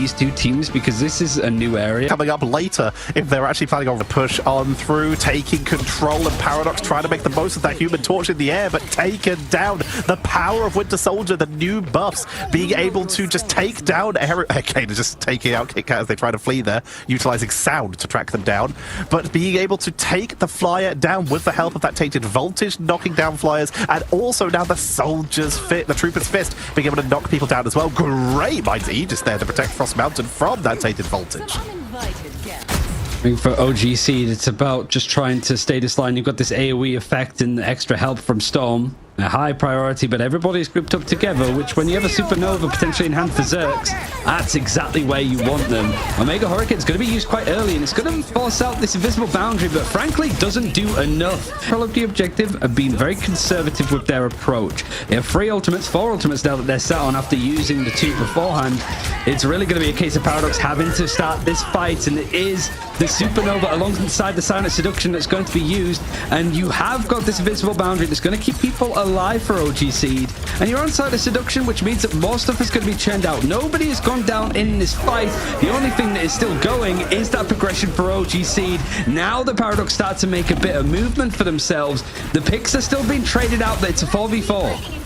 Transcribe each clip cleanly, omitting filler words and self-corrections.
these two teams because this is a new area. Coming up later, if they're actually planning on the push on through, taking control, and Paradox trying to make the most of that Human Torch in the air, but taken down. The power of Winter Soldier, the new buffs, being able to just take down okay, they're just taking out Kit Kat as they try to flee there, utilizing sound to track them down, but being able to take the Flyer down with the help of that Tainted Voltage, knocking down Flyers, and also now the Soldier's Fist, the Trooper's Fist, being able to knock people down as well. Great Mind's Aegis there to protect Frost Mountain from that Tainted Voltage. I think for OG Seed, it's about just trying to stay this line. You've got this AoE effect and extra help from Storm. A high priority, but everybody's grouped up together, which when you have a Supernova potentially in hand for Zerks, that's exactly where you want them. Omega Hurricane's going to be used quite early, and it's going to force out this invisible boundary, but frankly doesn't do enough. Control of the objective have been very conservative with their approach. They have 4 ultimates now that they're sat on after using the 2 beforehand. It's really going to be a case of Paradox having to start this fight, and it is the Supernova alongside the Silent Seduction that's going to be used, and you have got this invisible boundary that's going to keep people alive for OG Seed, and you're on Silent Seduction, which means that more stuff is going to be churned out. Nobody has gone down in this fight. The only thing that is still going is that progression for OG Seed. Now the Paradox start to make a bit of movement for themselves. The picks are still being traded out. It's a 4v4.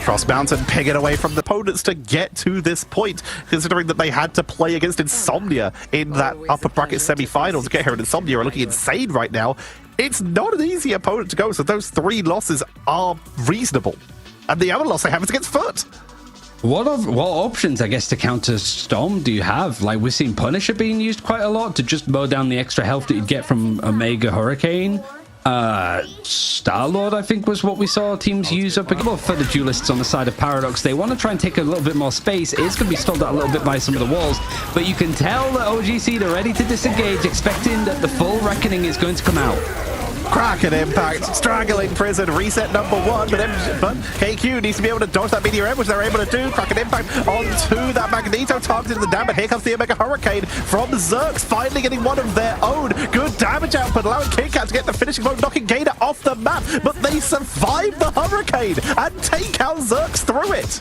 Frost Mountain picking away from the opponents to get to this point, considering that they had to play against Insomnia in that upper bracket semi-final to get here, and Insomnia are looking insane right now. It's not an easy opponent to go, so those 3 losses are reasonable. And the other loss they have is against Foot. What options, I guess, to counter Storm do you have? Like, we're seeing Punisher being used quite a lot to just mow down the extra health that you'd get from Omega Hurricane. Star-Lord, I think, was what we saw teams use up again. For the duelists on the side of Paradox, they want to try and take a little bit more space. It is going to be stalled out a little bit by some of the walls, but you can tell that OG Seed are ready to disengage, expecting that the full reckoning is going to come out. Kraken Impact, Strangling Prison, reset number 1, but KQ needs to be able to dodge that Meteor M, which they're able to do. Kraken Impact onto that Magneto, targeting the dam, but here comes the Omega Hurricane from Zerks, finally getting one of their own. Good damage output, allowing Kit Kat to get the finishing blow, knocking Gator off the map, but they survive the Hurricane and take out Zerks through it.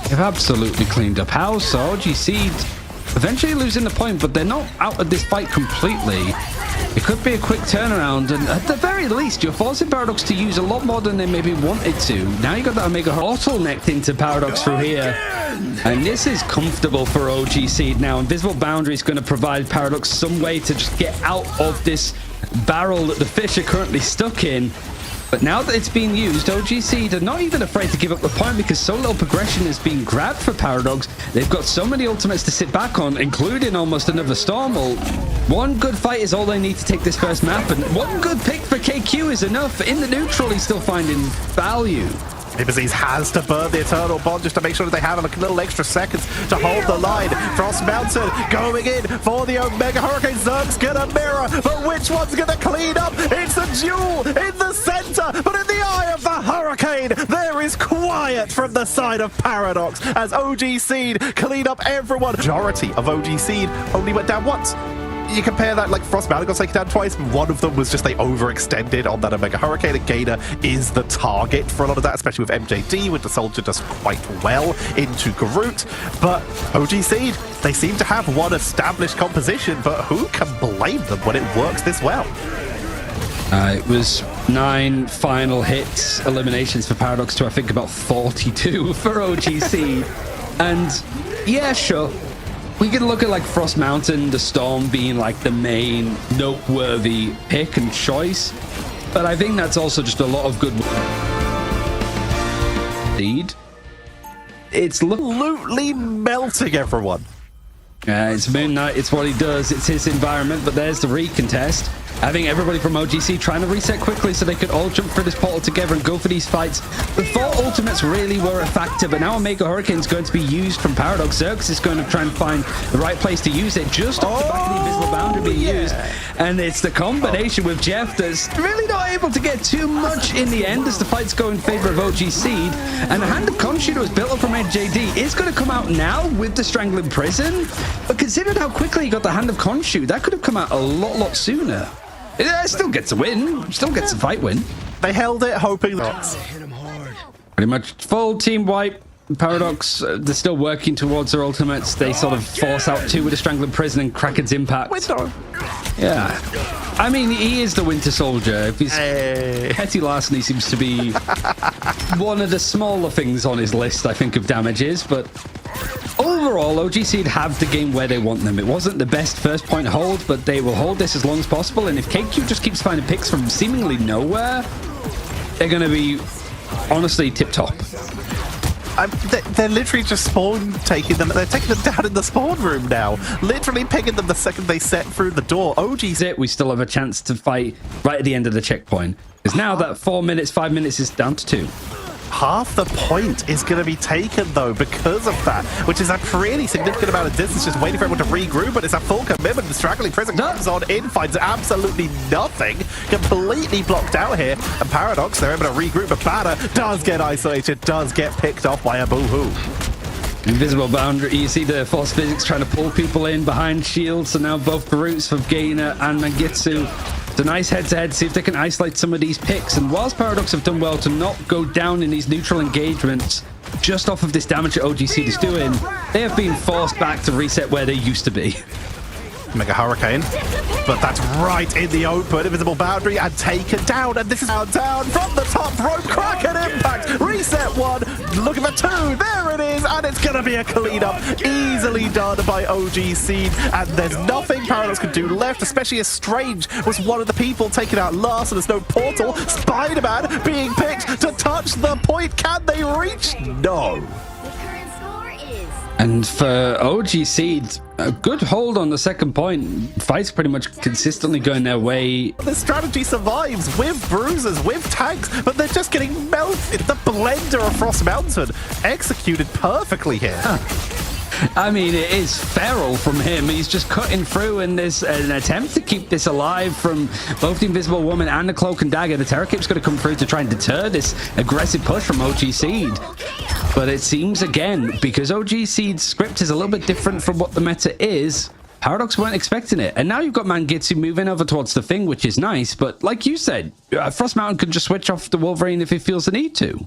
They've absolutely cleaned up house, so OG Seed eventually losing the point, but they're not out of this fight completely. It could be a quick turnaround, and at the very least, you're forcing Paradox to use a lot more than they maybe wanted to. Now you got that Omega bottlenecked into Paradox through here, and this is comfortable for OG Seed now. Invisible Boundary is going to provide Paradox some way to just get out of this barrel that the fish are currently stuck in. But now that it's being used, OG Seed are not even afraid to give up the point because so little progression is being grabbed for Paradox. They've got so many ultimates to sit back on, including almost another Storm ult. One good fight is all they need to take this first map, and one good pick for KQ is enough. In the neutral, he's still finding value. Ibaziz has to burn the Eternal Bond just to make sure that they have a little extra seconds to hold the line. Frost Mountain going in for the Omega Hurricane. Zerk's gonna mirror, but which one's gonna clean up? It's a duel in the center, but in the eye of the Hurricane, there is quiet from the side of Paradox as OG Seed clean up everyone. Majority of OG Seed only went down once. You compare that, like Frost Mountain got taken down twice. One of them was just they overextended on that Omega Hurricane, and Gator is the target for a lot of that, especially with MJD, with the Soldier does quite well into Groot. But OG Seed, they seem to have one established composition, but who can blame them when it works this well? It was 9 final hits, eliminations for Paradox to I think about 42 for OG Seed. And yeah, sure. We can look at like Frost Mountain, the Storm being like the main noteworthy pick and choice, but I think that's also just a lot of good. Indeed, it's absolutely melting everyone. It's Moon Knight, it's what he does, it's his environment, but there's the recontest. I think everybody from OGC trying to reset quickly so they could all jump through this portal together and go for these fights. Before ultimates really were a factor, but now Omega Hurricane is going to be used from Paradox. Zerks is going to try and find the right place to use it just off the back of the invisible boundary being used. And it's the combination with Jeff that's really not able to get too much in the end as the fights go in favor of OG Seed. And the Hand of Khonshu that was built up from NJD is going to come out now with the Strangling Prison. But considering how quickly he got the Hand of Khonshu, that could have come out a lot sooner. It still gets a win, still gets a fight win. They held it hoping that pretty much full team wipe. Paradox, they're still working towards their ultimates. They sort of force out 2 with a Strangling Prison and Kraken's Impact. Yeah. I mean, he is the Winter Soldier. If he's petty larceny seems to be one of the smaller things on his list, I think, of damages. But overall, OGC have the game where they want them. It wasn't the best first point hold, but they will hold this as long as possible. And if KQ just keeps finding picks from seemingly nowhere, they're going to be honestly tip-top. They're literally just taking them. They're taking them down in the spawn room now. Literally picking them the second they set through the door. OG's it. We still have a chance to fight right at the end of the checkpoint. Because now that 4 minutes, 5 minutes is down to 2. Half the point is going to be taken, though, because of that, which is a pretty significant amount of distance, just waiting for everyone to regroup, but it's a full commitment. The Straggling Prison comes on in, finds absolutely nothing, completely blocked out here, and Paradox, they're able to regroup, but Banner does get isolated, does get picked off by a Boohoo. Invisible boundary. You see the force physics trying to pull people in behind shields, so now both the roots of Gainer and Mangitsu. It's a nice head-to-head, see if they can isolate some of these picks. And whilst Paradox have done well to not go down in these neutral engagements, just off of this damage that OGC is doing, they have been forced back to reset where they used to be. Mega Hurricane, but that's right in the open. Invisible boundary and taken down, and this is down from the top rope. Kraken Impact, reset 1, looking for 2, there it is, and it's gonna be a cleanup, easily done by OGC, and there's nothing Paradox can do left, especially as Strange was one of the people taken out last, and there's no portal. Spider-Man being picked to touch the point. Can they reach? No. And for OGC, a good hold on the second point. Fights pretty much consistently going their way. The strategy survives with bruisers, with tanks, but they're just getting melted. The blender of Frost Mountain executed perfectly here. I mean, it is feral from him. He's just cutting through, and there's an attempt to keep this alive from both the Invisible Woman and the Cloak and Dagger. The Terror Cape's going to come through to try and deter this aggressive push from OG Seed. But it seems, again, because OG Seed's script is a little bit different from what the meta is, Paradox weren't expecting it. And now you've got Mangitsu moving over towards the Thing, which is nice. But like you said, Frost Mountain could just switch off the Wolverine if he feels the need to.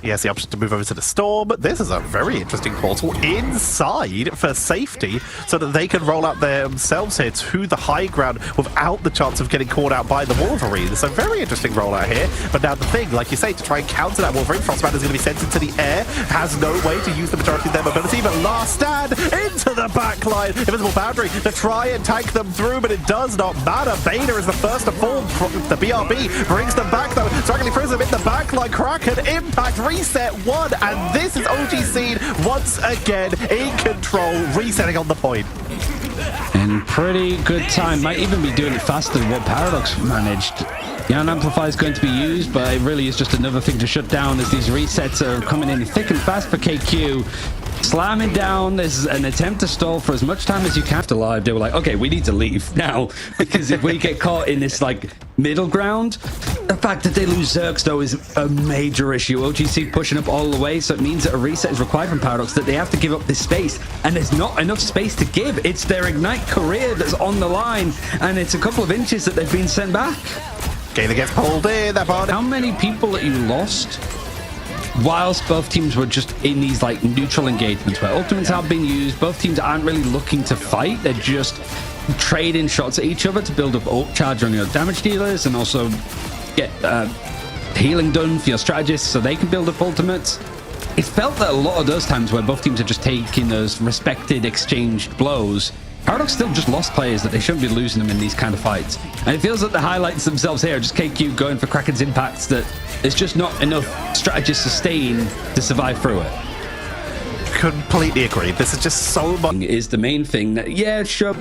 He has the option to move over to the Storm. This is a very interesting portal inside for safety so that they can roll out themselves here to the high ground without the chance of getting caught out by the Wolverine. It's a very interesting rollout here. But now the Thing, like you say, to try and counter that Wolverine, Frostman is going to be sent into the air, has no way to use the majority of their mobility, but last stand into the back line. Invisible boundary to try and tank them through, but it does not matter. Vader is the first to fall. The BRB brings them back, though. Struggling Prism in the back line. Kraken Impact reset 1, and this is OG Seed once again in control, resetting on the point. In pretty good time, might even be doing it faster than what Paradox managed. The Amplify is going to be used, but it really is just another thing to shut down as these resets are coming in thick and fast for KQ. Slamming down, there's an attempt to stall for as much time as you can. Alive, they were like, okay, we need to leave now, because if we get caught in this like middle ground, the fact that they lose Zerx though is a major issue. OGC pushing up all the way, so it means that a reset is required from Paradox, that they have to give up this space, and there's not enough space to give. It's their Ignite career that's on the line, and it's a couple of inches that they've been sent back. Gainer gets pulled in. How many people that you lost whilst both teams were just in these like neutral engagements where ultimates have been used? Both teams aren't really looking to fight, they're just trading shots at each other to build up ult charge on your damage dealers and also get healing done for your strategists so they can build up ultimates. It felt that a lot of those times where both teams are just taking those respected exchanged blows, Paradox still just lost players that they shouldn't be losing them in these kind of fights. And it feels that the highlights themselves here are just KQ going for Kraken's impacts, that there's just not enough strategy sustain to survive through it. Completely agree. This is just so much. Is the main thing that, yeah, sure.